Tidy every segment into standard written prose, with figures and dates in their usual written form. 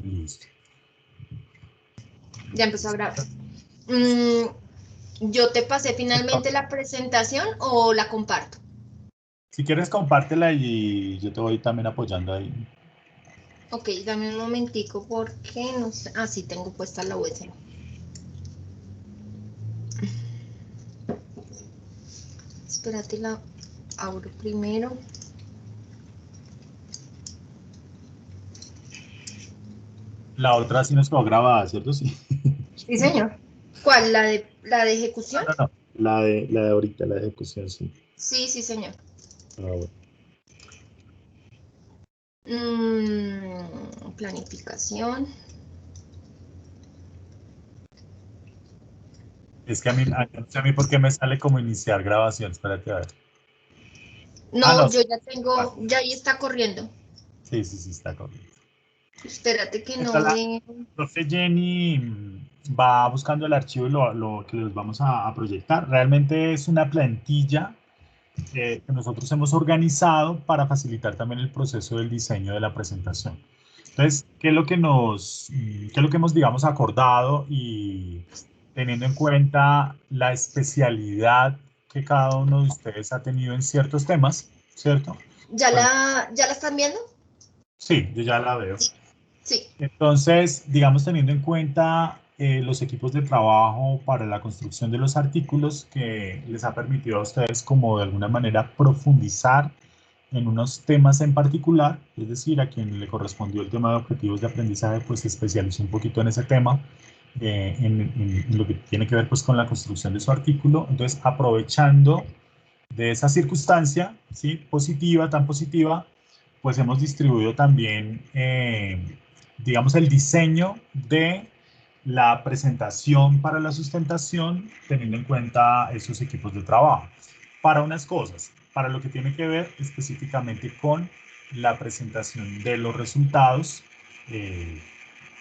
Listo. Ya empezó a grabar. ¿Yo te pasé finalmente la presentación o la comparto? Si quieres, compártela y yo te voy también apoyando ahí. Ok, dame un momentico porque no sé. Ah, sí, tengo puesta la USB. Espérate, la abro primero. La otra sí nos quedó grabada, ¿cierto? Sí. Sí, señor. ¿Cuál? ¿La de ejecución? No. La de ahorita, la de ejecución, sí. Sí, sí, señor. Ah, bueno. Planificación. Es que no sé a mí por qué me sale como iniciar grabación. Espérate a ver. Ah, no. No, yo ya tengo, ya ahí está corriendo. Sí, está correcto. Espérate que no Entonces, la ve. profe Jenny va buscando el archivo y lo que les vamos a proyectar. Realmente es una plantilla que nosotros hemos organizado para facilitar también el proceso del diseño de la presentación. Entonces, ¿qué es lo que qué es lo que hemos, digamos, acordado y teniendo en cuenta la especialidad que cada uno de ustedes ha tenido en ciertos temas, ¿cierto? Pues ¿Ya la están viendo? sí, yo ya la veo. Sí. Entonces, digamos, teniendo en cuenta los equipos de trabajo para la construcción de los artículos que les ha permitido a ustedes como de alguna manera profundizar en unos temas en particular, es decir, a quien le correspondió el tema de objetivos de aprendizaje, pues se especializó un poquito en ese tema, en lo que tiene que ver pues con la construcción de su artículo. Entonces, aprovechando de esa circunstancia, ¿sí? Positiva, tan positiva, pues hemos distribuido también, digamos, el diseño de la presentación para la sustentación, teniendo en cuenta esos equipos de trabajo. Para unas cosas, para lo que tiene que ver específicamente con la presentación de los resultados, en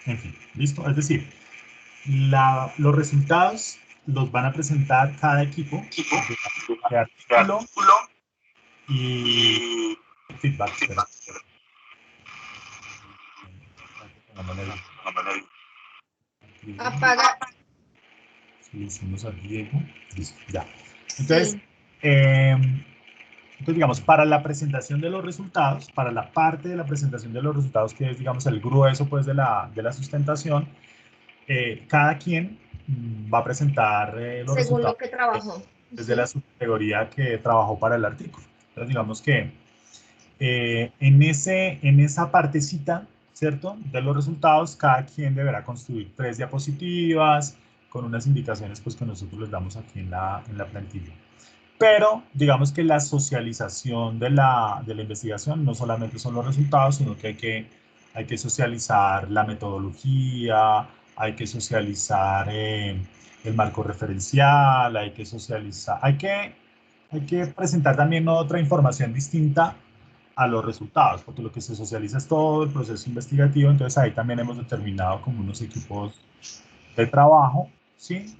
fin, ¿listo? Es decir, los resultados los van a presentar cada equipo de artículo y feedback. Espera. Apaga. Si le hicimos a Diego, listo, ya. Entonces, Sí. entonces, digamos, para la presentación de los resultados, para la parte de la presentación de los resultados, que es, digamos, el grueso pues, de la sustentación, cada quien va a presentar los Según lo resultados que trabajó. desde la subcategoría que trabajó para el artículo. Entonces, digamos que en esa partecita, ¿cierto? De los resultados, cada quien deberá construir 3 diapositivas con unas indicaciones pues, que nosotros les damos aquí en la plantilla. Pero digamos que la socialización de de la investigación no solamente son los resultados, sino que hay que socializar la metodología, hay que socializar el marco referencial, hay que presentar también otra información distinta a los resultados, porque lo que se socializa es todo el proceso investigativo, entonces ahí también hemos determinado como unos equipos de trabajo, ¿sí?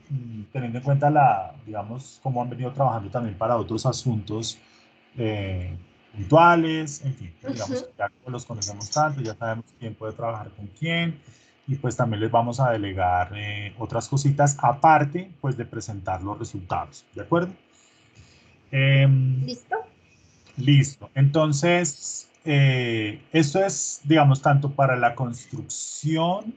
Teniendo en cuenta digamos, cómo han venido trabajando también para otros asuntos puntuales, en fin, digamos que ya los conocemos tanto, ya sabemos quién puede trabajar con quién, y pues también les vamos a delegar otras cositas aparte, pues de presentar los resultados, ¿de acuerdo? ¿Listo? Listo. Entonces, esto es, digamos, tanto para la construcción.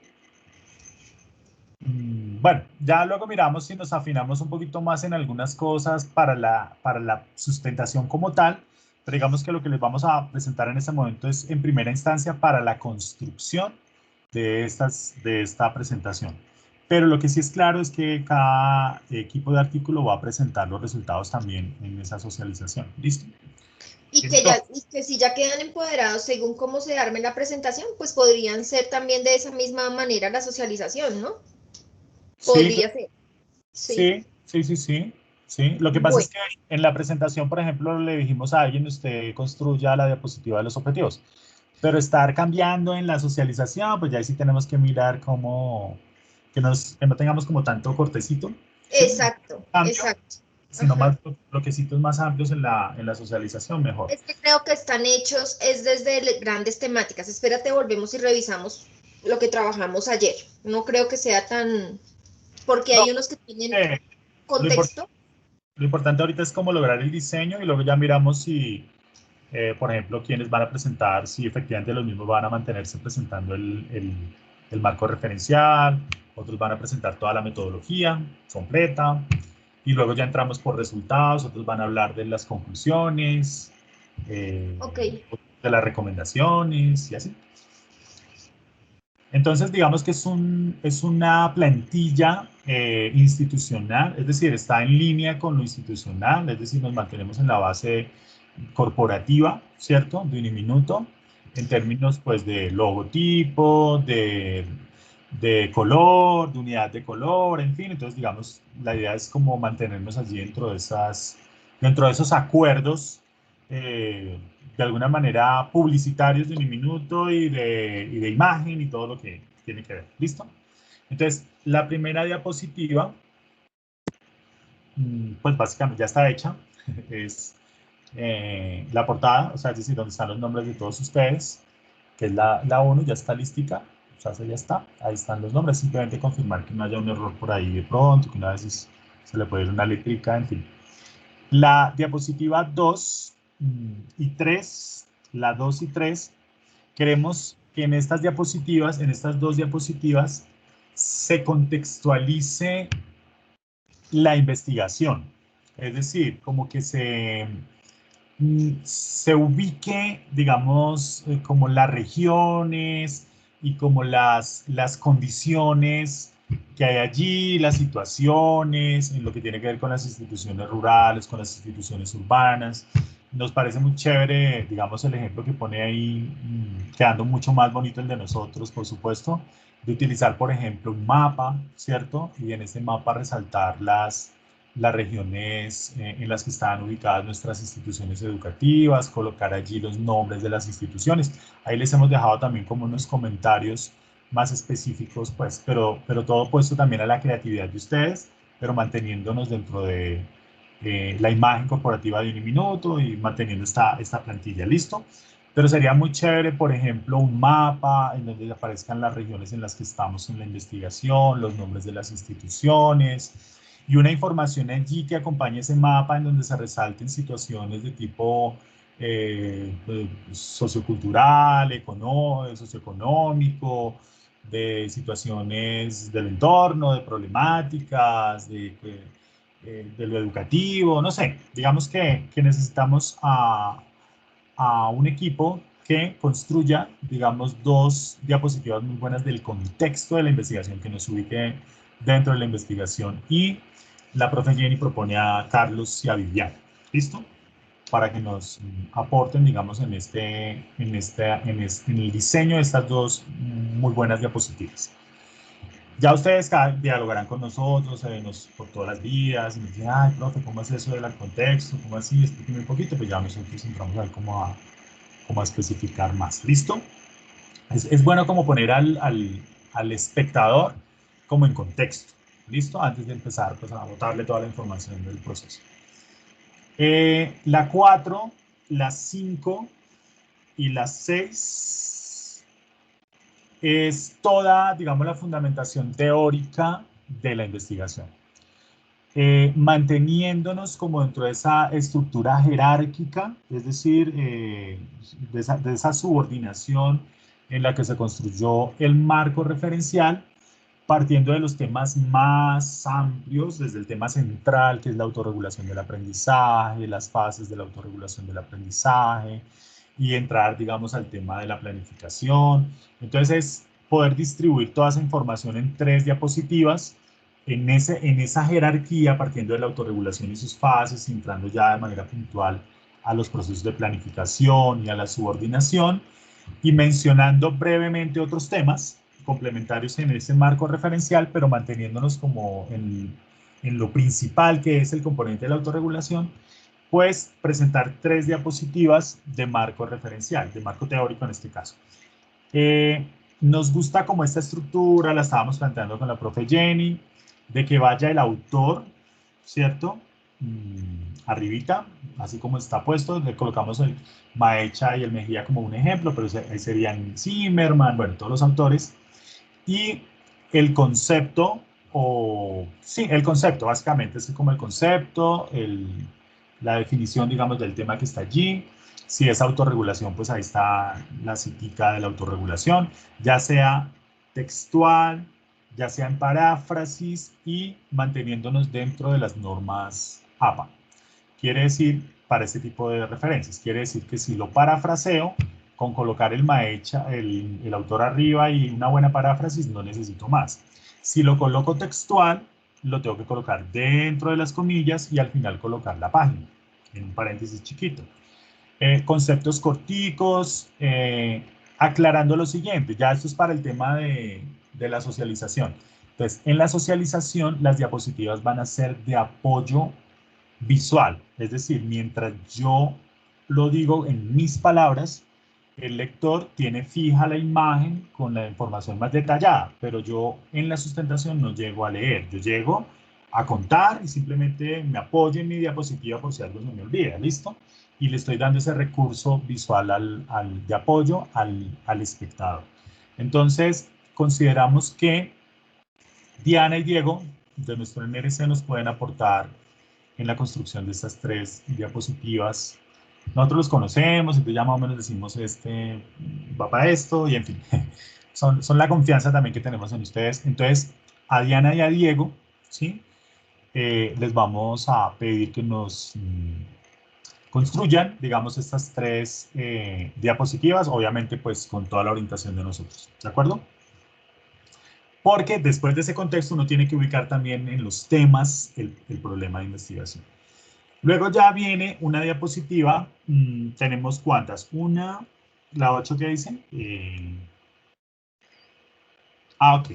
Bueno, ya luego miramos si nos afinamos un poquito más en algunas cosas para la sustentación como tal, pero digamos que lo que les vamos a presentar en este momento es en primera instancia para la construcción de esta presentación. Pero lo que sí es claro es que cada equipo de artículo va a presentar los resultados también en esa socialización. ¿Listo? Y que si ya quedan empoderados según cómo se arme la presentación, pues podrían ser también de esa misma manera la socialización, ¿no? Sí, Podría ser. Sí. sí. Lo que pasa es Bueno, que en la presentación, por ejemplo, le dijimos a alguien, usted construya la diapositiva de los objetivos, pero estar cambiando en la socialización, pues ya ahí sí tenemos que mirar cómo, que no tengamos como tanto cortecito, ¿sí? exacto, Amplio, exacto. sino Ajá. más bloquecitos más amplios en la socialización, mejor. Es que creo que están hechos, es desde grandes temáticas. Espérate, volvemos y revisamos lo que trabajamos ayer. No creo que sea tan, porque No, hay unos que tienen eh, lo, impor- contexto. lo importante ahorita es como lograr el diseño y luego ya miramos si, por ejemplo, quiénes van a presentar, si efectivamente los mismos van a mantenerse presentando el marco referencial, otros van a presentar toda la metodología completa, y luego ya entramos por resultados, otros van a hablar de las conclusiones, eh, Ok, de las recomendaciones y así. Entonces, digamos que es una plantilla institucional, es decir, está en línea con lo institucional, es decir, nos mantenemos en la base corporativa, ¿cierto? De Uniminuto, en términos pues de logotipo, de color, de unidad de color, en fin. Entonces, digamos, la idea es como mantenernos allí dentro de esos acuerdos eh, de alguna manera publicitarios de Uniminuto y de imagen y todo lo que tiene que ver. ¿Listo? Entonces, la primera diapositiva, pues básicamente ya está hecha. Es la portada, o sea, es decir, donde están los nombres de todos ustedes, que es la 1, ya está listica, o sea, ya está, ahí están los nombres, simplemente confirmar que no haya un error por ahí de pronto, que una vez se le puede ir una eléctrica, en fin. La diapositiva 2 y 3, la 2 y 3, queremos que en estas diapositivas, en estas dos diapositivas, se contextualice la investigación. Es decir, como que se ubique, digamos, como las regiones y como las condiciones que hay allí, las situaciones, en lo que tiene que ver con las instituciones rurales, con las instituciones urbanas. Nos parece muy chévere, digamos, el ejemplo que pone ahí, quedando mucho más bonito el de nosotros, por supuesto, de utilizar, por ejemplo, un mapa, ¿cierto? Y en ese mapa resaltar las regiones en las que están ubicadas nuestras instituciones educativas, colocar allí los nombres de las instituciones. Ahí les hemos dejado también como unos comentarios más específicos, pues, pero todo puesto también a la creatividad de ustedes, pero manteniéndonos dentro de la imagen corporativa de Uniminuto y manteniendo esta plantilla, ¿listo? Pero sería muy chévere, por ejemplo, un mapa en donde aparezcan las regiones en las que estamos en la investigación, los nombres de las instituciones, y una información allí que acompañe ese mapa en donde se resalten situaciones de tipo sociocultural, socioeconómico, de situaciones del entorno, de problemáticas, de lo educativo, no sé, digamos que necesitamos a un equipo que construya, digamos, dos diapositivas muy buenas del contexto de la investigación, que nos ubique dentro de la investigación. Y la profe Jenny propone a Carlos y a Viviana. ¿Listo? Para que nos aporten, digamos, en el diseño de estas dos muy buenas diapositivas. Ya ustedes dialogarán con nosotros por todas las vías y nos dicen, ay, profe, ¿cómo es eso del contexto? ¿Cómo así? Explíqueme un poquito, pues ya nosotros entramos a ver cómo a especificar más. ¿Listo? Es bueno como poner al espectador como en contexto. ¿Listo? Antes de empezar pues, a botarle toda la información del proceso. La 4, la 5 y la 6 es toda, digamos, la fundamentación teórica de la investigación. Manteniéndonos como dentro de esa estructura jerárquica, es decir, de esa subordinación en la que se construyó el marco referencial, partiendo de los temas más amplios, desde el tema central, que es la autorregulación del aprendizaje, las fases de la autorregulación del aprendizaje, y entrar, digamos, al tema de la planificación. Entonces, es poder distribuir toda esa información en 3 diapositivas, en esa jerarquía, partiendo de la autorregulación y sus fases, entrando ya de manera puntual a los procesos de planificación y a la subordinación, y mencionando brevemente otros temas complementarios en ese marco referencial, pero manteniéndonos como en lo principal que es el componente de la autorregulación, pues presentar 3 diapositivas de marco referencial, de marco teórico en este caso. Nos gusta como esta estructura, la estábamos planteando con la profe Jenny, de que vaya el autor, ¿cierto? Arribita, así como está puesto, le colocamos el Maecha y el Mejía como un ejemplo, pero ahí serían Zimmerman, bueno, todos los autores. Y el concepto, sí, el concepto, básicamente es como el concepto, la definición, digamos, del tema que está allí. Si es autorregulación, pues ahí está la citica de la autorregulación, ya sea textual, ya sea en paráfrasis y manteniéndonos dentro de las normas APA. Quiere decir, para este tipo de referencias, quiere decir que si lo parafraseo, con colocar el autor arriba y una buena paráfrasis, no necesito más. Si lo coloco textual, lo tengo que colocar dentro de las comillas y al final colocar la página, en un paréntesis chiquito. Conceptos corticos, aclarando lo siguiente, ya esto es para el tema de la socialización. Entonces, en la socialización, las diapositivas van a ser de apoyo visual, es decir, mientras yo lo digo en mis palabras, el lector tiene fija la imagen con la información más detallada, pero yo en la sustentación no llego a leer, yo llego a contar y simplemente me apoyo en mi diapositiva por si algo se me olvida, ¿listo? Y le estoy dando ese recurso visual de apoyo al espectador. Entonces, consideramos que Diana y Diego de nuestro NRC nos pueden aportar en la construcción de estas 3 diapositivas. Nosotros los conocemos, entonces ya más o menos decimos, este va para esto, y en fin, son la confianza también que tenemos en ustedes. Entonces, a Diana y a Diego, ¿sí? Les vamos a pedir que nos construyan, digamos, estas 3 diapositivas, obviamente pues con toda la orientación de nosotros, ¿de acuerdo? Porque después de ese contexto uno tiene que ubicar también en los temas el problema de investigación. Luego ya viene una diapositiva, tenemos ¿cuántas? Una, la 8 que dicen. Ok.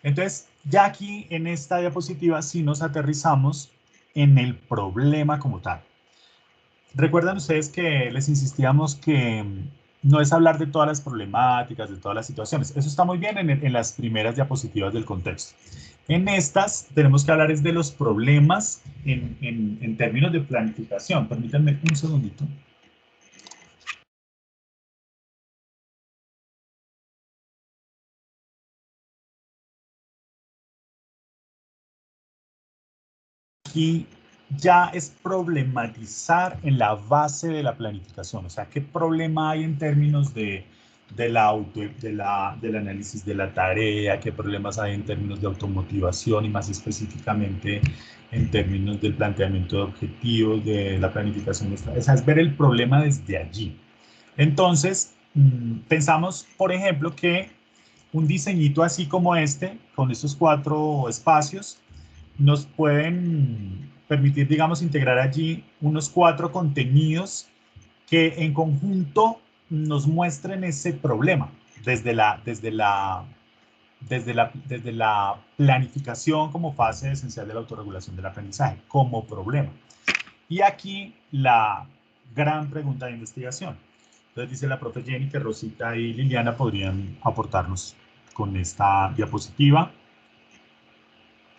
Entonces, ya aquí en esta diapositiva sí nos aterrizamos en el problema como tal. Recuerdan ustedes que les insistíamos que no es hablar de todas las problemáticas, de todas las situaciones. Eso está muy bien en las primeras diapositivas del contexto. En estas tenemos que hablar es de los problemas en términos de planificación. Permítanme un segundito. Aquí ya es problematizar en la base de la planificación, o sea, qué problema hay en términos del análisis de la tarea, qué problemas hay en términos de automotivación y más específicamente en términos del planteamiento de objetivos, de la planificación. O sea, es ver el problema desde allí. Entonces, pensamos, por ejemplo, que un diseñito así como este, con estos 4 espacios, nos pueden permitir, digamos, integrar allí unos 4 contenidos que en conjunto nos muestren ese problema desde la planificación como fase esencial de la autorregulación del aprendizaje, como problema. Y aquí la gran pregunta de investigación. Entonces dice la profe Jenny que Rosita y Liliana podrían aportarnos con esta diapositiva.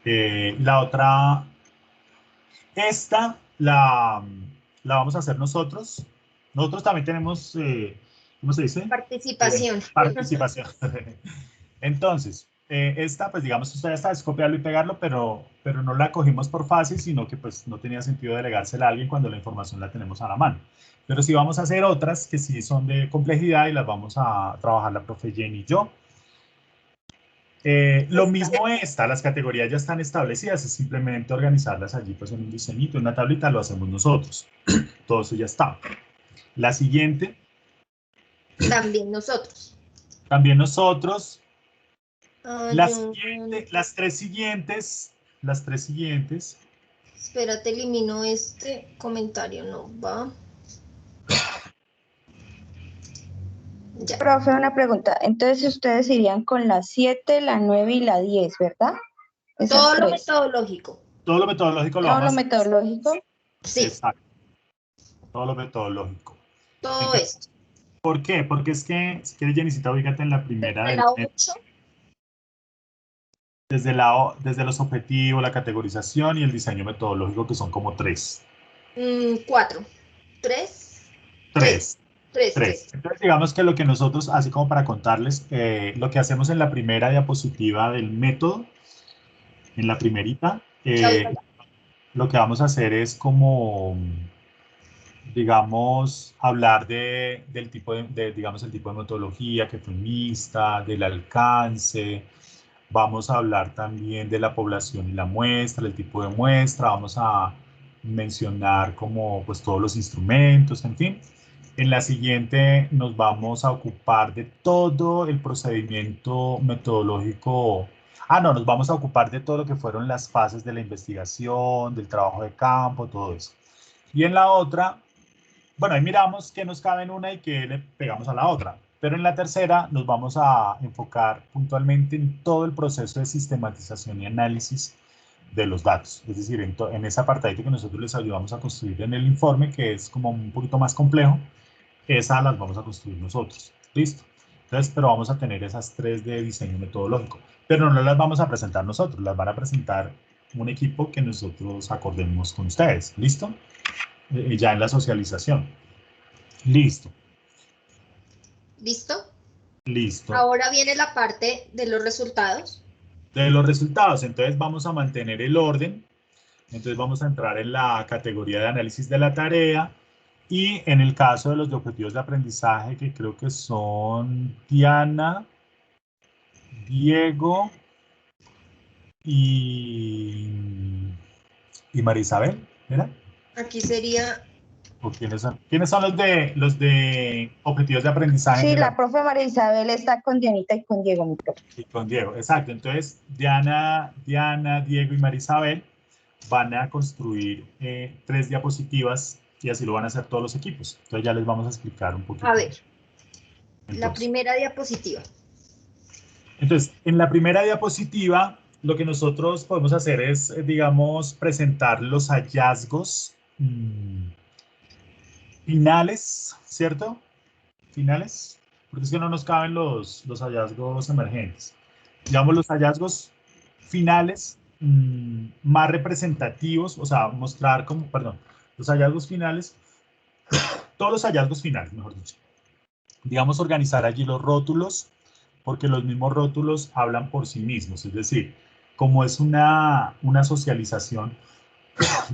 La otra, esta la vamos a hacer nosotros. Nosotros también tenemos, ¿cómo se dice? Participación. Participación. Entonces, esta, pues digamos, usted ya está, es copiarlo y pegarlo, pero no la cogimos por fácil, sino que pues no tenía sentido delegársela a alguien cuando la información la tenemos a la mano. Pero sí vamos a hacer otras que sí son de complejidad y las vamos a trabajar la profe Jenny y yo. Lo mismo las categorías ya están establecidas, es simplemente organizarlas allí pues en un diseñito, en una tablita, lo hacemos nosotros. Todo eso ya está. La siguiente. También nosotros. También nosotros. Las 3 siguientes. Espérate, elimino este comentario, no va. Ya. Profe, una pregunta. Entonces ustedes irían con la 7, la 9 y la 10, ¿verdad? Todo lo metodológico. Todo lo metodológico lo vamos vamos a hacer. ¿Todo lo metodológico? Sí. Exacto. Todo lo metodológico. Todo esto. ¿Por qué? Porque es que, si quieres, Jenicita, ubícate en la primera. Desde la 8. Desde los objetivos, la categorización y el diseño metodológico, que son como 3. 4. 3. Tres. Entonces, digamos que lo que nosotros, así como para contarles, lo que hacemos en la primera diapositiva del método, en la primerita, lo que vamos a hacer es como, digamos, hablar del tipo digamos, el tipo de metodología que fue mixta, del alcance. Vamos a hablar también de la población y la muestra, el tipo de muestra. Vamos a mencionar como pues todos los instrumentos, en fin. En la siguiente nos vamos a ocupar de todo el procedimiento metodológico. No, nos vamos a ocupar de todo lo que fueron las fases de la investigación, del trabajo de campo, todo eso. Y en la otra, bueno, ahí miramos qué nos cabe en una y qué le pegamos a la otra. Pero en la tercera nos vamos a enfocar puntualmente en todo el proceso de sistematización y análisis de los datos. Es decir, en ese apartadito que nosotros les ayudamos a construir en el informe, que es como un poquito más complejo, esas las vamos a construir nosotros. ¿Listo? Entonces, pero vamos a tener esas tres de diseño metodológico. Pero no las vamos a presentar nosotros, las van a presentar un equipo que nosotros acordemos con ustedes. ¿Listo? Ya en la socialización. Listo. ¿Listo? Listo. Ahora viene la parte de los resultados. De los resultados, entonces vamos a mantener el orden. Entonces vamos a entrar en la categoría de análisis de la tarea. Y en el caso de los objetivos de aprendizaje, que creo que son Diana, Diego y Marisabel, ¿verdad? Aquí sería... ¿O quiénes son? ¿Quiénes son los de objetivos de aprendizaje? Sí, la profe María Isabel está con Dianita y con Diego, mi profe. Y con Diego, exacto. Entonces, Diana, Diego y Marisabel van a construir 3 diapositivas y así lo van a hacer todos los equipos. Entonces ya les vamos a explicar un poquito. A ver, la Entonces, primera diapositiva. Entonces, en la primera diapositiva, lo que nosotros podemos hacer es, digamos, presentar los hallazgos finales, ¿cierto? Finales, porque es que no nos caben los hallazgos emergentes. Digamos, los hallazgos finales más representativos, o sea, mostrar como, perdón, los hallazgos finales, todos los hallazgos finales, mejor dicho. Digamos, organizar allí los rótulos, porque los mismos rótulos hablan por sí mismos, es decir, como es una socialización,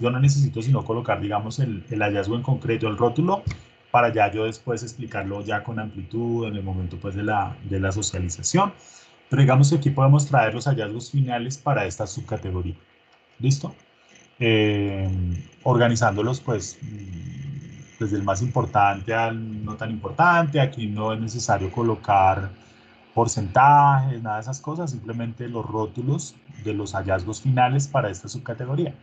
yo no necesito sino colocar, digamos, el hallazgo en concreto, el rótulo, para ya yo después explicarlo ya con amplitud en el momento pues de la socialización. Pero digamos que aquí podemos traer los hallazgos finales para esta subcategoría. ¿Listo? Organizándolos pues desde el más importante al no tan importante. Aquí no es necesario colocar porcentajes, nada de esas cosas, simplemente los rótulos de los hallazgos finales para esta subcategoría.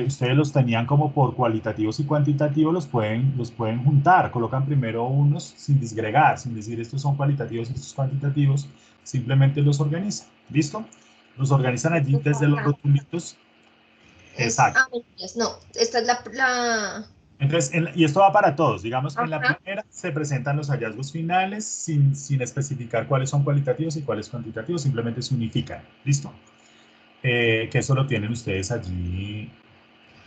Ustedes los tenían como por cualitativos y cuantitativos, los pueden juntar, colocan primero unos sin disgregar, sin decir estos son cualitativos y estos cuantitativos, simplemente los organizan, ¿listo? Los organizan allí desde los rotulitos. Exacto. No, esta es la... Entonces, y esto va para todos, digamos que en la primera se presentan los hallazgos finales sin especificar cuáles son cualitativos y cuáles cuantitativos, simplemente se unifican, ¿listo? Que eso lo tienen ustedes allí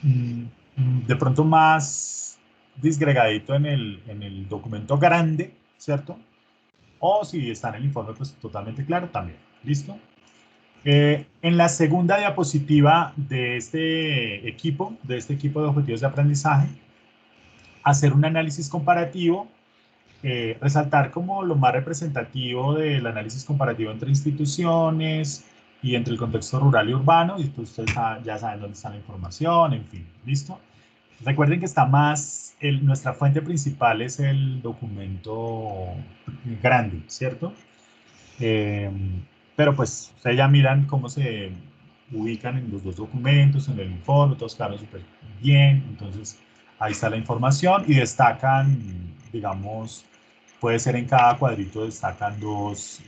de pronto más disgregadito en el documento grande, ¿cierto? O si está en el informe, pues totalmente claro también. ¿Listo? En la segunda diapositiva de este equipo de objetivos de aprendizaje, hacer un análisis comparativo, resaltar como lo más representativo del análisis comparativo entre instituciones y entre el contexto rural y urbano, y pues ustedes ya saben dónde está la información, en fin, ¿listo? Recuerden que está más, nuestra fuente principal es el documento grande, ¿cierto? Pero pues ustedes ya miran cómo se ubican en los dos documentos, en el informe, todos claros súper bien, entonces ahí está la información y destacan, digamos, puede ser en cada cuadrito destacan dos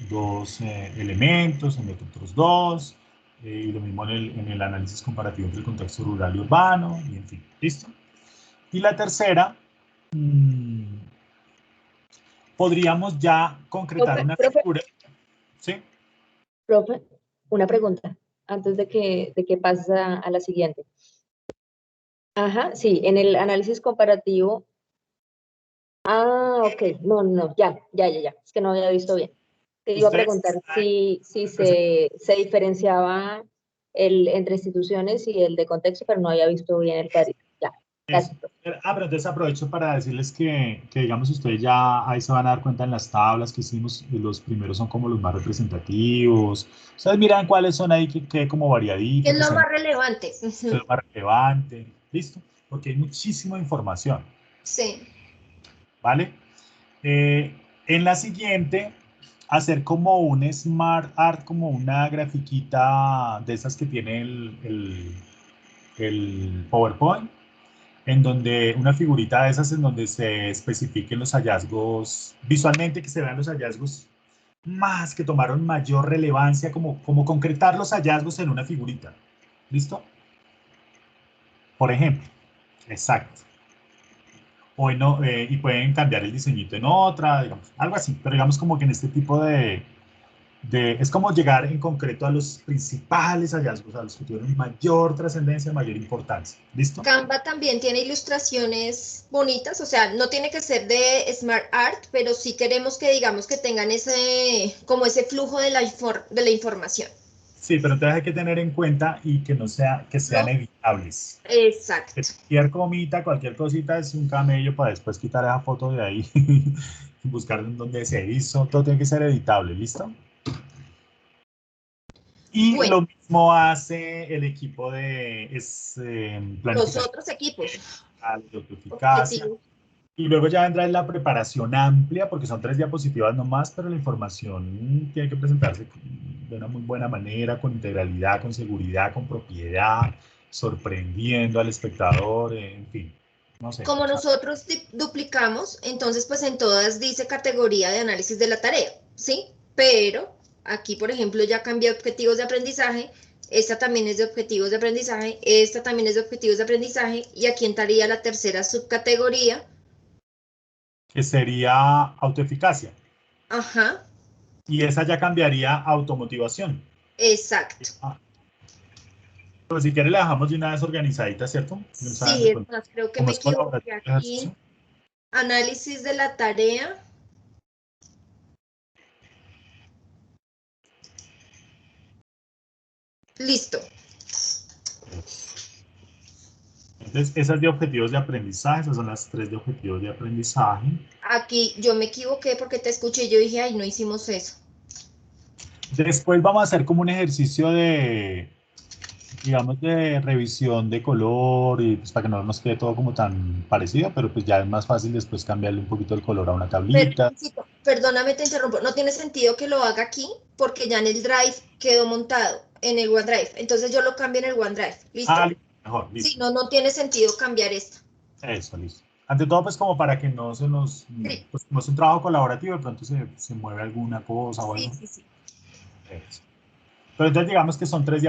elementos, en otros dos, y lo mismo en el análisis comparativo entre el contexto rural y urbano, y en fin, ¿listo? Y la tercera, podríamos ya concretar una figura. ¿Sí? Profe, una pregunta antes de que pases a la siguiente. Ajá, sí, en el análisis comparativo Ah, ok. No, ya. Es que no había visto bien. Te iba a preguntar si se diferenciaba el entre instituciones y el de contexto, pero no había visto bien el cuadrito. Ya, gracias. Pero entonces aprovecho para decirles que digamos, ustedes ya ahí se van a dar cuenta en las tablas que hicimos, los primeros son como los más representativos. Ustedes miran cuáles son ahí que como ¿Qué variadito, es que lo sean más relevante? lo más relevante, ¿listo? Porque hay muchísima información, Sí. ¿vale? En la siguiente, hacer como un Smart Art, como una grafiquita de esas que tiene el PowerPoint, en donde una figurita de esas en donde se especifiquen los hallazgos, visualmente que se vean los hallazgos más que tomaron mayor relevancia, como concretar los hallazgos en una figurita. ¿Listo? Por ejemplo, exacto. O y pueden cambiar el diseñito en otra, digamos, algo así, pero digamos como que en este tipo es como llegar en concreto a los principales hallazgos, a los que tuvieron mayor trascendencia, mayor importancia. ¿Listo? Canva también tiene ilustraciones bonitas, o sea, no tiene que ser de Smart Art, pero sí queremos que digamos que tengan como ese flujo de la información. Sí, pero entonces hay que tener en cuenta y que que sean ¿No? editables. Exacto. Cualquier comita, cualquier cosita es un camello para después quitar esa foto de ahí y buscar en dónde se hizo. Todo tiene que ser editable, ¿listo? Y Bueno, lo mismo hace el equipo de los planificación, otros equipos. de autoeficacia. Objetivos. Y luego ya vendrá la preparación amplia, porque son 3 diapositivas nomás, pero la información tiene que presentarse de una muy buena manera, con integralidad, con seguridad, con propiedad, sorprendiendo al espectador, en fin, no sé. Como nosotros duplicamos, entonces pues en todas dice categoría de análisis de la tarea, ¿sí? Pero aquí, por ejemplo, ya cambié objetivos de aprendizaje, esta también es de objetivos de aprendizaje, esta también es de objetivos de aprendizaje, y aquí entraría la tercera subcategoría. Que sería autoeficacia. Ajá, Y esa ya cambiaría a automotivación. exacto. Pero si quiere la dejamos de una vez organizadita, ¿cierto? Sí, es más, creo que Como me es colaborativo equivoqué el ejercicio. aquí. Análisis de la tarea. Listo. Entonces, esas de objetivos de aprendizaje, esas son las 3 de objetivos de aprendizaje. Aquí yo me equivoqué porque te escuché y yo dije, ay, no hicimos eso. Después vamos a hacer como un ejercicio digamos, de revisión de color y pues para que no nos quede todo como tan parecido, pero pues ya es más fácil después cambiarle un poquito el color a una tablita. Perdóname, te interrumpo. No tiene sentido que lo haga aquí porque ya en el Drive quedó montado, en el OneDrive. Entonces yo lo cambio en el OneDrive. ¿Listo? Mejor, listo. Sí, no tiene sentido cambiar esto. Eso, listo. Ante todo, pues como para que no se nos... Sí. Pues como es un trabajo colaborativo, de pronto se mueve alguna cosa o algo. Sí. Eso. Pero entonces digamos que son 3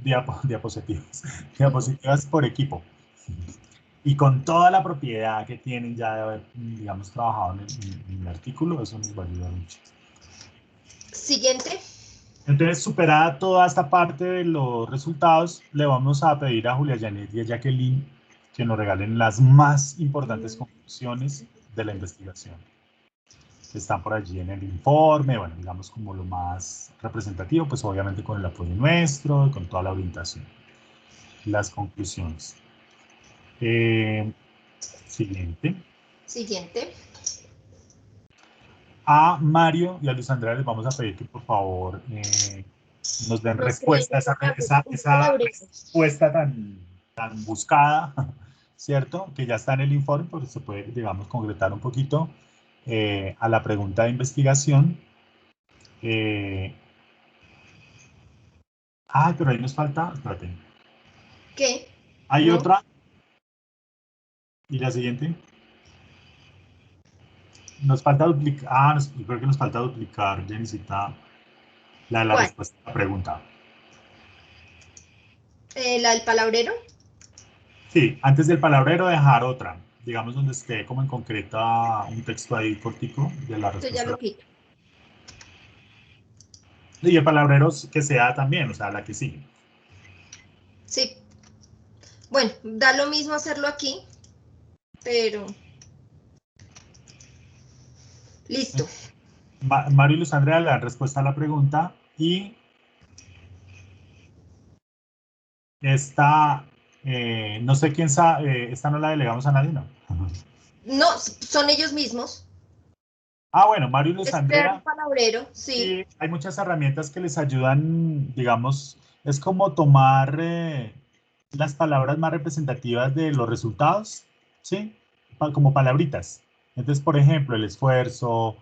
diapositivas por equipo. Y con toda la propiedad que tienen ya de haber, digamos, trabajado en el artículo, eso nos va a ayudar mucho. Siguiente. Entonces, superada toda esta parte de los resultados, le vamos a pedir a Julia Janet y a Jacqueline que nos regalen las más importantes conclusiones de la investigación. Están por allí en el informe, bueno, digamos como lo más representativo, pues obviamente con el apoyo nuestro, con toda la orientación. Las conclusiones. Siguiente. A Mario y a Luis Andrea les vamos a pedir que por favor nos den respuesta a esa respuesta tan buscada, ¿cierto? Que ya está en el informe, porque se puede, digamos, concretar un poquito a la pregunta de investigación. Pero ahí nos falta, espérate. ¿Qué? Hay otra. ¿Y la siguiente? Nos falta duplicar. Creo que nos falta duplicar, Jenicita, la de la respuesta a la pregunta. ¿La del palabrero? Sí, antes del palabrero dejar otra, digamos donde esté como en concreta un texto ahí cortico de la respuesta. Yo ya lo quito. Y el palabrero que sea también, o sea, la que sigue. Sí. Bueno, da lo mismo hacerlo aquí, pero... Listo. Mario y Luz Andrea le dan respuesta a la pregunta y esta, no sé quién sabe, esta no la delegamos a nadie, ¿no? No, son ellos mismos. Ah, bueno, Mario y Luz Es crear un Andrea. palabrero, sí. Y hay muchas herramientas que les ayudan, digamos, es como tomar las palabras más representativas de los resultados, ¿sí? Como palabritas. Entonces, por ejemplo, el esfuerzo,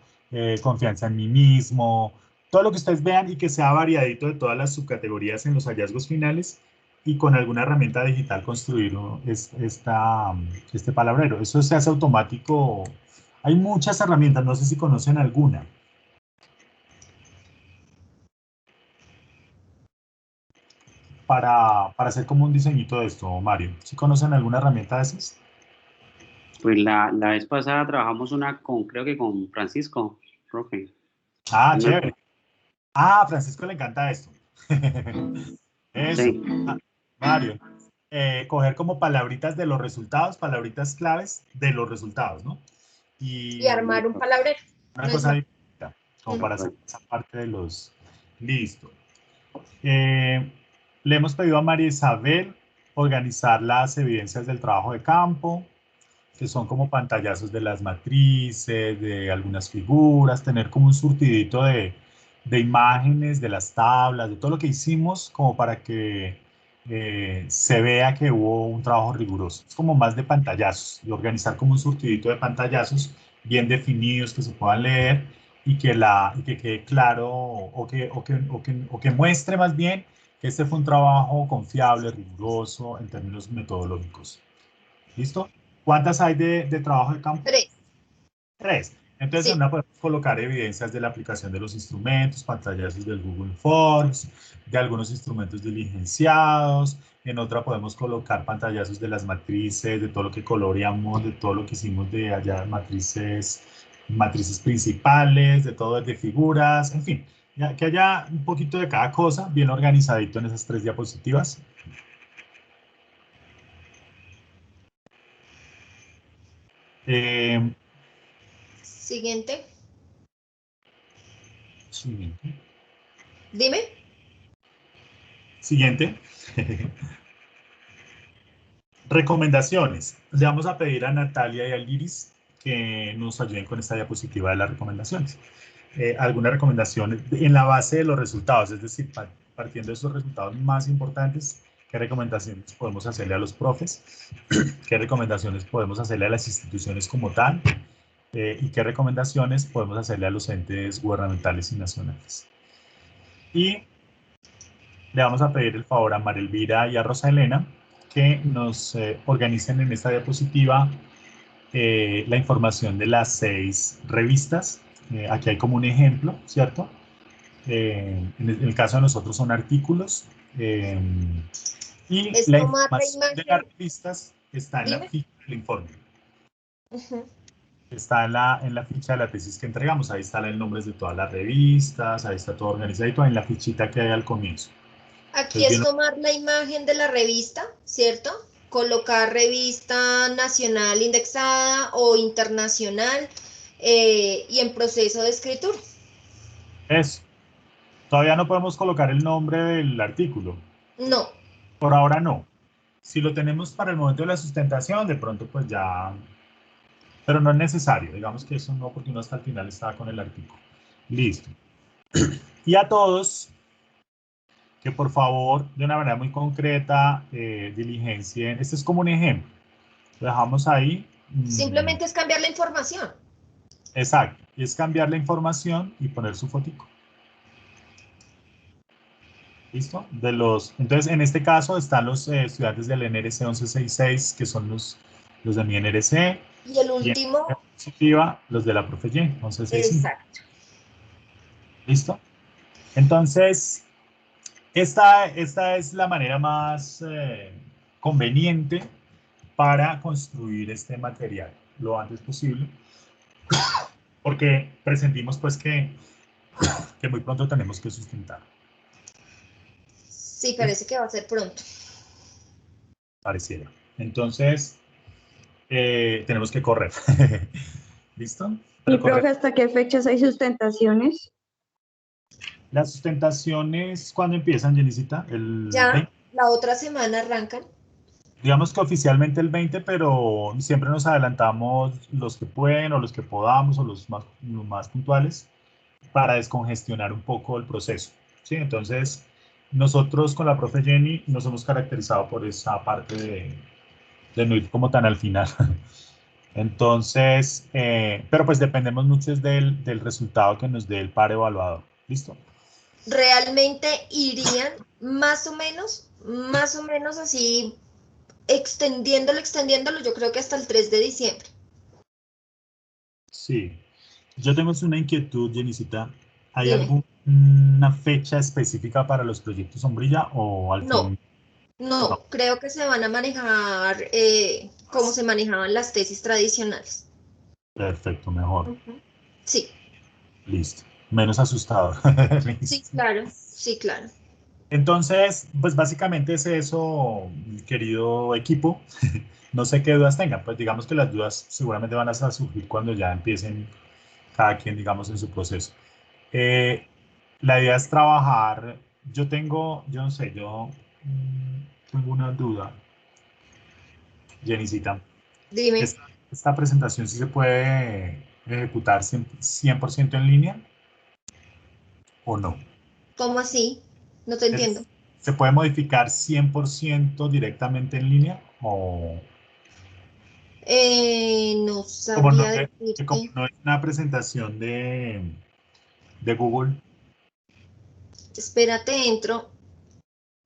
confianza en mí mismo, todo lo que ustedes vean y que sea variadito de todas las subcategorías en los hallazgos finales y con alguna herramienta digital construir este palabrero. Eso se hace automático. Hay muchas herramientas, no sé si conocen alguna. Para hacer como un diseñito de esto, Mario. ¿Sí conocen alguna herramienta de esas? Pues la vez pasada trabajamos una creo que con Francisco, profe. Ah, chévere. Ah, a Francisco le encanta esto. Eso. Sí. Mario, coger como palabritas de los resultados, palabritas claves de los resultados, ¿no? Y Y armar un palabrero. una No es cosa más. distinta, como para hacer esa parte de los... Listo. Le hemos pedido a María Isabel organizar las evidencias del trabajo de campo, que son como pantallazos de las matrices, de algunas figuras, tener como un surtidito de imágenes, de las tablas, de todo lo que hicimos, como para que se vea que hubo un trabajo riguroso. Es como más de pantallazos, y organizar como un surtidito de pantallazos bien definidos, que se puedan leer y que quede claro o que muestre más bien que este fue un trabajo confiable, riguroso en términos metodológicos. ¿Listo? ¿Cuántas hay de trabajo de campo? 3. 3. Entonces, en Sí. una podemos colocar evidencias de la aplicación de los instrumentos, pantallazos del Google Forms, de algunos instrumentos diligenciados. En otra podemos colocar pantallazos de las matrices, de todo lo que coloreamos, de todo lo que hicimos de allá, matrices principales, de todo de figuras, en fin, que haya un poquito de cada cosa, bien organizadito en esas 3 diapositivas. Siguiente. Siguiente. Dime. Siguiente. Recomendaciones. Le vamos a pedir a Natalia y a Liris que nos ayuden con esta diapositiva de las recomendaciones. Algunas recomendaciones en la base de los resultados, es decir, partiendo de esos resultados más importantes, ¿qué recomendaciones podemos hacerle a los profes? ¿Qué recomendaciones podemos hacerle a las instituciones como tal? ¿Y qué recomendaciones podemos hacerle a los entes gubernamentales y nacionales? Y le vamos a pedir el favor a María Elvira y a Rosa Elena que nos organicen en esta diapositiva la información de las 6 revistas. Aquí hay como un ejemplo, ¿cierto? En el caso de nosotros son artículos. Y Es la tomar la información de las imagen. revistas está en la Dime. ficha del informe. Está en la ficha de la tesis que entregamos. Ahí están los nombres de todas las revistas, ahí está todo organizadito en la fichita que hay al comienzo. Aquí Entonces, es tomar la imagen de la revista, ¿cierto? Colocar revista nacional indexada o internacional y en proceso de escritura. eso. Todavía no podemos colocar el nombre del artículo. No. Por ahora no. Si lo tenemos para el momento de la sustentación, de pronto pues ya... Pero no es necesario. Digamos que eso no, porque uno hasta el final estaba con el artículo. Listo. Y a todos, que por favor, de una manera muy concreta, diligencien. Este es como un ejemplo. Lo dejamos ahí. Simplemente es cambiar la información. Exacto. Y es cambiar la información y poner su fotico. ¿Listo? Entonces, en este caso están los estudiantes del NRC 1166, que son los de mi NRC. Y el Y en último. la diapositiva, los de la profe Jen, 1165. Exacto. ¿Listo? Entonces, esta es la manera más conveniente para construir este material lo antes posible, porque presentimos pues que muy pronto tenemos que sustentar. Sí, parece que va a ser pronto. Pareciera. Entonces, tenemos que correr. ¿Listo? ¿Y profe, hasta qué fechas hay sustentaciones? Las sustentaciones, ¿cuándo empiezan, Jenicita? Ya, 20. la otra semana arrancan. Digamos que oficialmente el 20, pero siempre nos adelantamos los que pueden o los que podamos o los más puntuales para descongestionar un poco el proceso, ¿sí? Entonces, nosotros con la profe Jenny nos hemos caracterizado por esa parte de no ir como tan al final. Entonces, pero pues dependemos mucho del resultado que nos dé el par evaluador. ¿Listo? Realmente irían más o menos así, extendiéndolo, yo creo que hasta el 3 de diciembre. Sí. Yo tengo una inquietud, Jenicita. ¿Hay Dime. alguna fecha específica para los proyectos sombrilla o al No, fin? no, No. creo que se van a manejar como se manejaban las tesis tradicionales. Perfecto, mejor. Sí, Listo. Menos asustado. sí, Listo. claro, sí, claro. Entonces, pues básicamente es eso, mi querido equipo. No sé qué dudas tengan, pues digamos que las dudas seguramente van a surgir cuando ya empiecen cada quien, digamos, en su proceso. La idea es trabajar, yo no sé, tengo una duda, Jenicita. Dime, ¿Esta presentación sí se puede ejecutar 100% en línea o no? ¿cómo así? No te entiendo. ¿Se puede modificar 100% directamente en línea o No como no, sabría como decirte. no es una presentación de Google? Espérate, entro.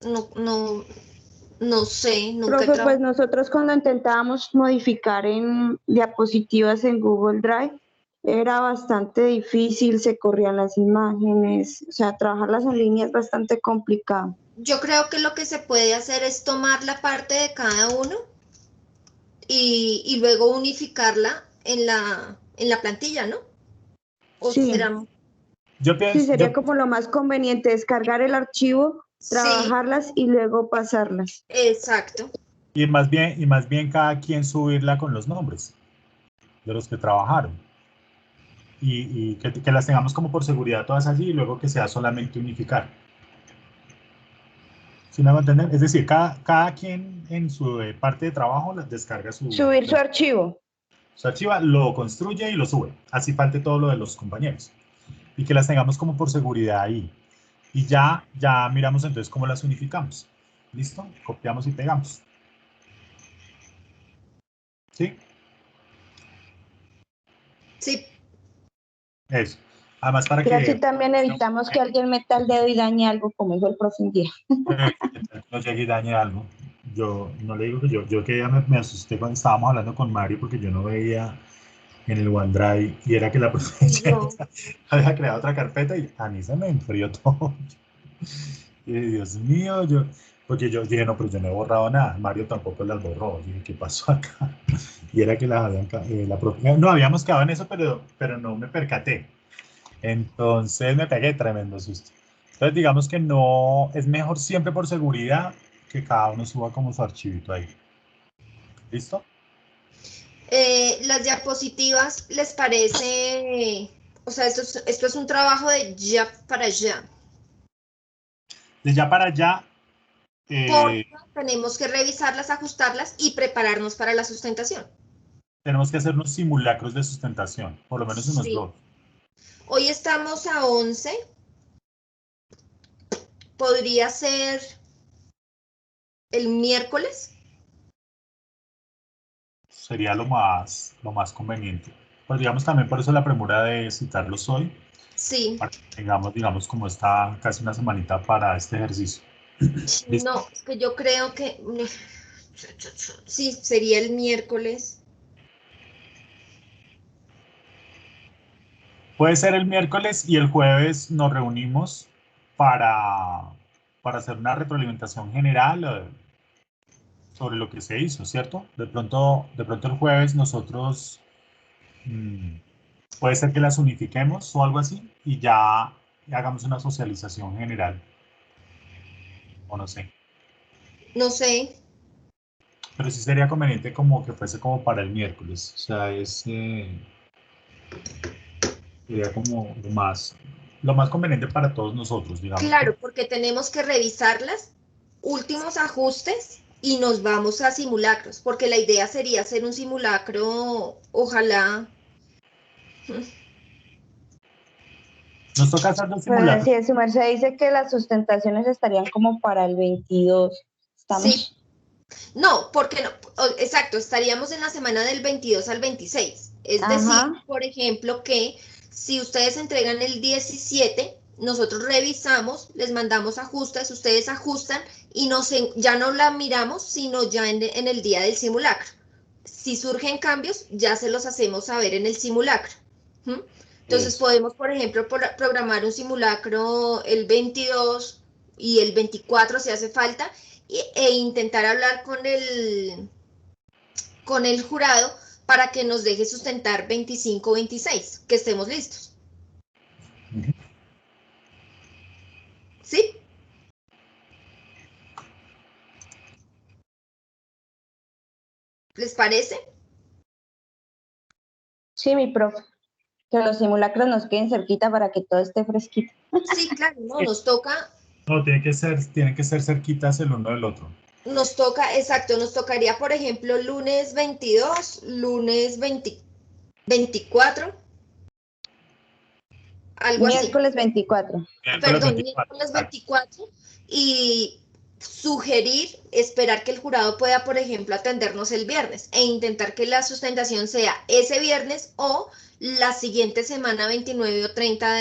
No, no, no sé, nunca he Profe, pues trabajado. nosotros cuando intentábamos modificar en diapositivas en Google Drive, era bastante difícil, se corrían las imágenes, o sea, trabajarlas en línea es bastante complicado. Yo creo que lo que se puede hacer es tomar la parte de cada uno y luego unificarla en la plantilla, ¿no? O Sí, será. Yo sí, pienso, sería como lo más conveniente, descargar el archivo, Sí, trabajarlas y luego pasarlas. exacto. y más bien cada quien subirla con los nombres de los que trabajaron y que las tengamos como por seguridad todas allí y luego que sea solamente unificar. ¿Sí me va a entender? Es decir, cada quien en su parte de trabajo las descarga Subir su archivo. su archivo, lo construye y lo sube. Así falte todo lo de los compañeros. Y que las tengamos como por seguridad ahí. Y ya miramos entonces cómo las unificamos. ¿Listo? Copiamos y pegamos. ¿Sí? Sí, Eso. Además para Y así que también evitamos que alguien meta el dedo y dañe algo, como dijo el profe un día. no llegue y dañe algo. Yo no le digo que yo que ya me asusté cuando estábamos hablando con Mario porque yo no veía en el OneDrive y era que la profesora no. había creado otra carpeta y a mí se me enfrió todo. Y Dios mío, porque yo dije, no, pero yo no he borrado nada. Mario tampoco las borró. Yo dije, ¿qué pasó acá? Y era que las habían, no habíamos quedado en eso, pero no me percaté. Entonces me pegué tremendo susto. Entonces digamos que no, es mejor siempre por seguridad que cada uno suba como su archivito ahí. ¿Listo? Las diapositivas, ¿les parece? O sea, esto es un trabajo de ya para allá. De ya para allá, Porque tenemos que revisarlas, ajustarlas y prepararnos para la sustentación. tenemos que hacer unos simulacros de sustentación, por lo menos unos Sí. dos. Hoy estamos a 11. Podría ser el miércoles. Sería lo más conveniente. Pues digamos también por eso la premura de citarlos hoy, Sí. para que tengamos, digamos, como está casi una semanita para este ejercicio. ¿Listo? No, es que yo creo que sí, sería el miércoles. Puede ser el miércoles y el jueves nos reunimos para hacer una retroalimentación general sobre lo que se hizo, ¿cierto? De pronto el jueves nosotros puede ser que las unifiquemos o algo así y ya hagamos una socialización general, o no sé. No sé. Pero sí sería conveniente como que fuese como para el miércoles. O sea, Sería como lo más conveniente para todos nosotros, digamos. Claro, porque tenemos que revisarlas, últimos ajustes y nos vamos a simulacros, porque la idea sería hacer un simulacro, ojalá. Nos toca hacer los Pues simulacros. sí, su merced dice que las sustentaciones estarían como para el 22. ¿Estamos? Sí. No, porque no, exacto, estaríamos en la semana del 22 al 26. Es decir, por ejemplo, que si ustedes entregan el 17, nosotros revisamos, les mandamos ajustes, ustedes ajustan y ya no la miramos, sino ya en el día del simulacro. Si surgen cambios, ya se los hacemos saber en el simulacro. Entonces podemos, por ejemplo, programar un simulacro el 22 y el 24 si hace falta, e intentar hablar con el jurado para que nos deje sustentar 25 o 26, que estemos listos. ¿Sí? ¿Les parece? Sí, mi profe. Que los simulacros nos queden cerquita para que todo esté fresquito. Sí, claro, no, nos toca. No, tienen que ser cerquitas el uno del otro. Nos toca, exacto, nos tocaría, por ejemplo, lunes 22, lunes 24, algo miércoles así. 24. Perdón, miércoles 24, y sugerir, esperar que el jurado pueda, por ejemplo, atendernos el viernes e intentar que la sustentación sea ese viernes o la siguiente semana 29 o 30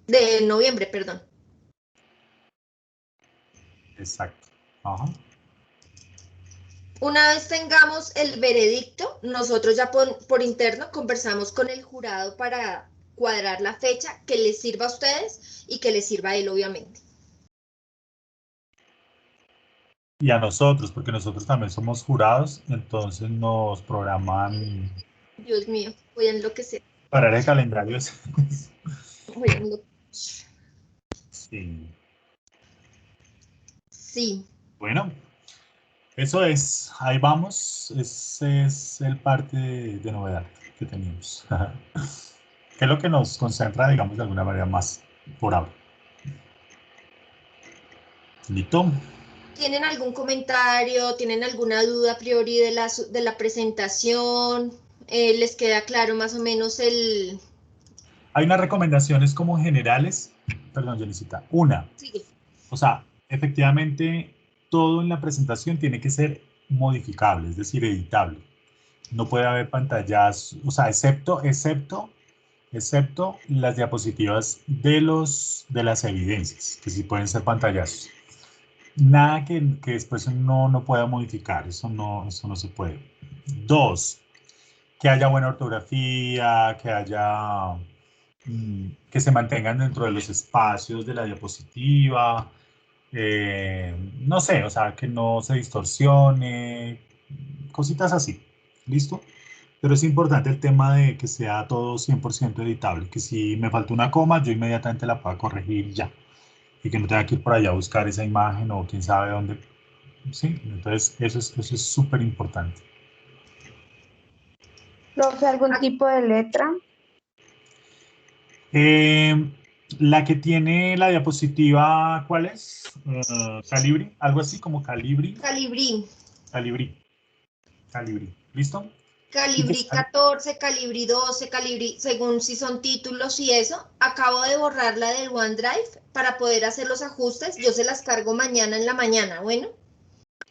de noviembre, perdón. Exacto. Ajá. Una vez tengamos el veredicto, nosotros ya por interno conversamos con el jurado para cuadrar la fecha que les sirva a ustedes y que les sirva a él, obviamente. Y a nosotros, porque nosotros también somos jurados, entonces nos programan. Dios mío, voy a enloquecer. Para el calendario. Voy a enloquecer. Sí. Sí. Bueno, eso es. Ahí vamos. Ese es el parte de novedad que tenemos. Que es lo que nos concentra, digamos, de alguna manera más por ahora. ¿Listo? ¿Tienen algún comentario? ¿Tienen alguna duda a priori de la presentación? ¿Les queda claro más o menos el...? Hay unas recomendaciones como generales. Perdón, Jelicita. Una. Sigue. O sea, efectivamente, todo en la presentación tiene que ser modificable, es decir, editable. No puede haber pantallas, o sea, excepto las diapositivas de las evidencias, que sí pueden ser pantallazos. Nada que después no pueda modificar, eso no se puede. Dos, que haya buena ortografía, que se mantengan dentro de los espacios de la diapositiva, no sé, o sea, que no se distorsione, cositas así, ¿listo? Pero es importante el tema de que sea todo 100% editable, que si me falta una coma, yo inmediatamente la pueda corregir ya, y que no tenga que ir por allá a buscar esa imagen o quién sabe dónde. Sí, entonces eso es súper importante. Profe, ¿algún tipo de letra? La que tiene la diapositiva, ¿cuál es? Calibri, algo así como Calibri. Calibrí. Calibri. ¿Listo? Calibrí 14, Calibrí 12, Calibrí, según si son títulos y eso. Acabo de borrarla del OneDrive para poder hacer los ajustes. Yo se las cargo mañana en la mañana, bueno.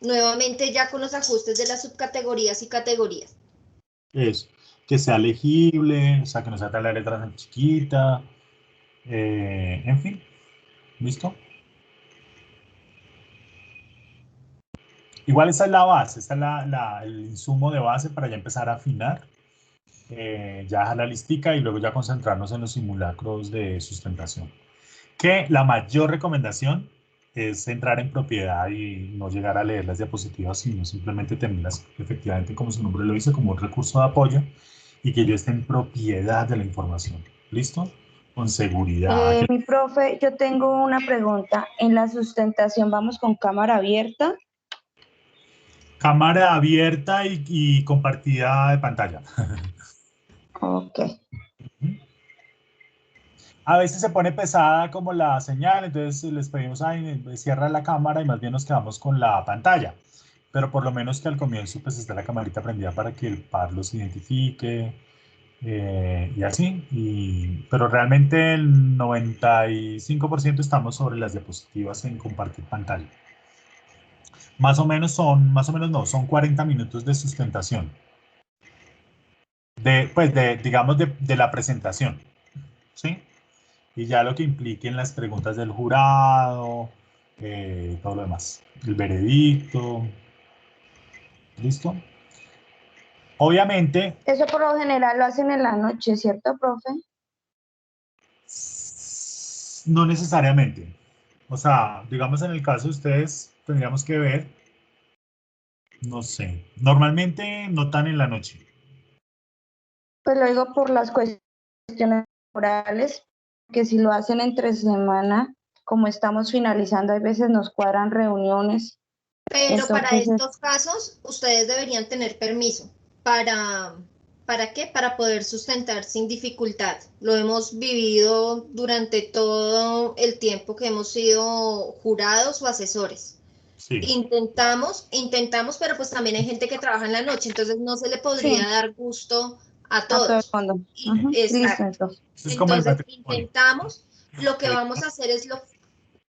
Nuevamente ya con los ajustes de las subcategorías y categorías. Eso, que sea legible, o sea, que no sea tan la letra tan chiquita, en fin, ¿listo? Igual esa es la base, esa es el insumo de base para ya empezar a afinar, ya dejar la listica y luego ya concentrarnos en los simulacros de sustentación. Que la mayor recomendación es entrar en propiedad y no llegar a leer las diapositivas, sino simplemente tenerlas efectivamente, como su nombre lo dice, como un recurso de apoyo y que yo esté en propiedad de la información. ¿Listo? Con seguridad. Mi profe, yo tengo una pregunta. ¿En la sustentación vamos con cámara abierta? Cámara abierta y compartida de pantalla. Ok. A veces se pone pesada como la señal, entonces les pedimos, ay, cierra la cámara y más bien nos quedamos con la pantalla. Pero por lo menos que al comienzo pues esté la camarita prendida para que el par los identifique y así. Pero realmente el 95% estamos sobre las diapositivas en compartir pantalla. Más o menos no, son 40 minutos de sustentación. Digamos, de la presentación, ¿sí? Y ya lo que impliquen las preguntas del jurado, todo lo demás, el veredicto, ¿listo? Obviamente... Eso por lo general lo hacen en la noche, ¿cierto, profe? No necesariamente. O sea, digamos en el caso de ustedes, tendríamos que ver, no sé, normalmente no tan en la noche. Pues lo digo por las cuestiones laborales, que si lo hacen entre semana, como estamos finalizando, hay veces nos cuadran reuniones. Pero para Entonces, estos casos, ustedes deberían tener permiso. ¿Para qué? Para poder sustentar sin dificultad. Lo hemos vivido durante todo el tiempo que hemos sido jurados o asesores. Sí. Intentamos, pero pues también hay gente que trabaja en la noche, entonces no se le podría dar gusto a todo el todos. mundo. Exacto. Listo, Entonces intentamos, lo que vamos a hacer es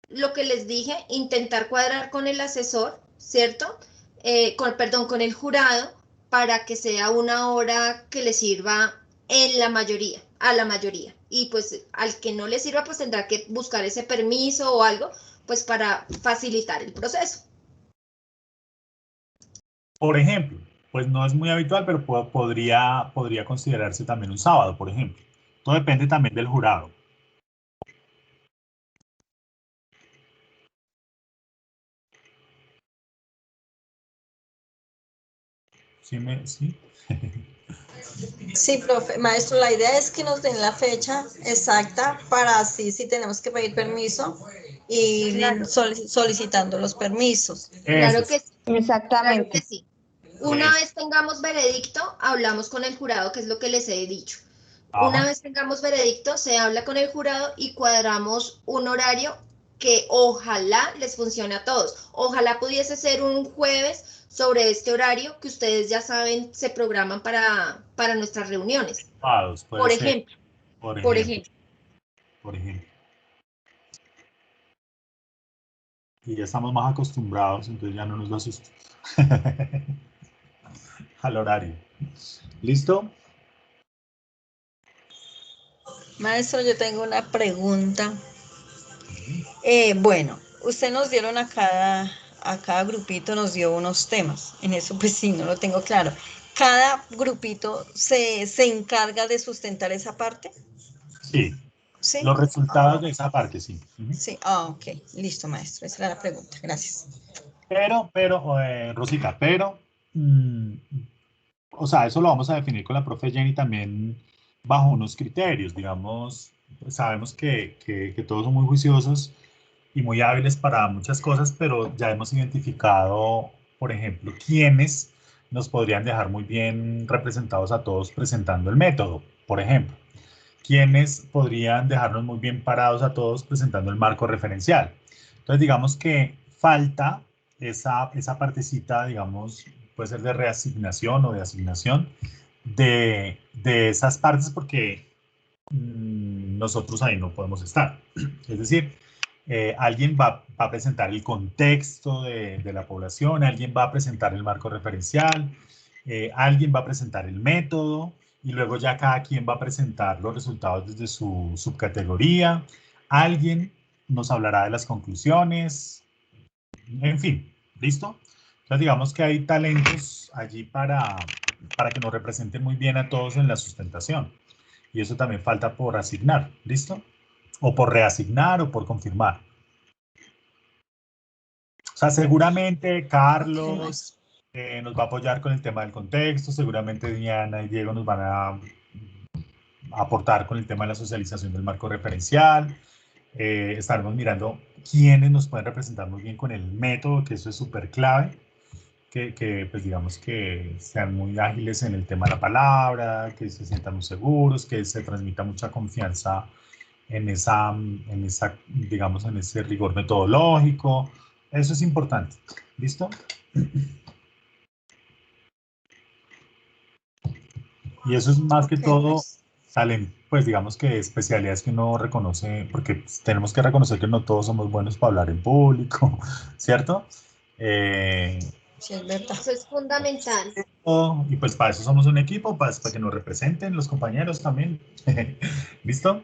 lo que les dije, intentar cuadrar con el asesor, ¿cierto? Con el jurado, para que sea una hora que le sirva a la mayoría. Y pues al que no le sirva, pues tendrá que buscar ese permiso o algo, pues para facilitar el proceso. Por ejemplo, pues no es muy habitual, pero podría considerarse también un sábado, por ejemplo. Todo depende también del jurado. ¿Sí? Sí, profe, maestro, la idea es que nos den la fecha exacta para así, si tenemos que pedir permiso, y Claro. solicitando los permisos. Claro que sí. Exactamente. Claro que sí. Una vez tengamos veredicto, hablamos con el jurado, que es lo que les he dicho. Ajá. Una vez tengamos veredicto, se habla con el jurado y cuadramos un horario que ojalá les funcione a todos. Ojalá pudiese ser un jueves sobre este horario que ustedes ya saben se programan para nuestras reuniones. Por ejemplo. Por ejemplo. Y ya estamos más acostumbrados, entonces ya no nos da susto al horario. ¿Listo? Maestro, yo tengo una pregunta. Bueno, usted nos dieron a cada grupito, nos dio unos temas. En eso pues sí, no lo tengo claro. ¿Cada grupito se encarga de sustentar esa parte? Sí. ¿Sí? Los resultados de esa parte, sí. Sí, ok. Listo, maestro. Esa era la pregunta. Gracias. Pero, Rosita, o sea, eso lo vamos a definir con la profe Jenny también bajo unos criterios, digamos, sabemos que todos son muy juiciosos y muy hábiles para muchas cosas, pero ya hemos identificado, por ejemplo, quiénes nos podrían dejar muy bien representados a todos presentando el método, por ejemplo. Quiénes podrían dejarnos muy bien parados a todos presentando el marco referencial. Entonces, digamos que falta esa partecita, digamos, puede ser de reasignación o de asignación de esas partes porque nosotros ahí no podemos estar. Es decir, alguien va a presentar el contexto de la población, alguien va a presentar el marco referencial, alguien va a presentar el método, y luego ya cada quien va a presentar los resultados desde su subcategoría, alguien nos hablará de las conclusiones, en fin, ¿listo? Entonces digamos que hay talentos allí para que nos representen muy bien a todos en la sustentación, y eso también falta por asignar, ¿listo? O por reasignar o por confirmar. O sea, seguramente Carlos nos va a apoyar con el tema del contexto, seguramente Diana y Diego nos van a aportar con el tema de la socialización del marco referencial. Estaremos mirando quiénes nos pueden representar muy bien con el método, que eso es súper clave, que pues digamos que sean muy ágiles en el tema de la palabra, que se sientan muy seguros, que se transmita mucha confianza en digamos, en ese rigor metodológico. Eso es importante. ¿Listo? Y eso es más que todo, salen, pues digamos que especialidades que uno reconoce, porque pues, tenemos que reconocer que no todos somos buenos para hablar en público, ¿cierto? Sí, es verdad. Eso es fundamental. Y pues para eso somos un equipo, para que nos representen los compañeros también. ¿Listo?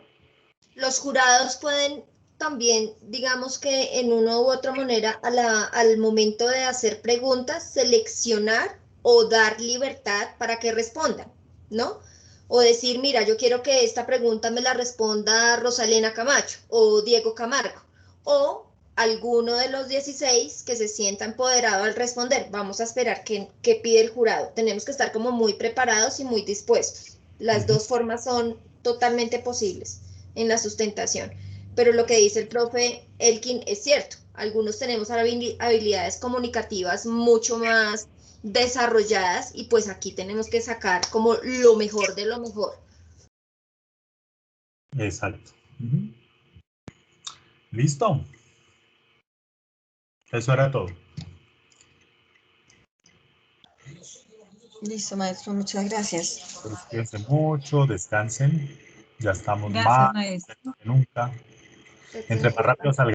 Los jurados pueden también, digamos que en una u otra manera, al momento de hacer preguntas, seleccionar o dar libertad para que respondan, ¿no? O decir, mira, yo quiero que esta pregunta me la responda Rosalena Camacho o Diego Camargo, o alguno de los 16 que se sienta empoderado al responder. Vamos a esperar qué pide el jurado. Tenemos que estar como muy preparados y muy dispuestos. Las dos formas son totalmente posibles en la sustentación. Pero lo que dice el profe Elkin es cierto. Algunos tenemos habilidades comunicativas mucho más desarrolladas y pues aquí tenemos que sacar como lo mejor de lo mejor. Exacto. ¿Listo? Eso era todo. Listo, maestro, muchas gracias. Pues cuídense mucho, descansen. Ya estamos Gracias, más maestro. que nunca. Entre más rápido salga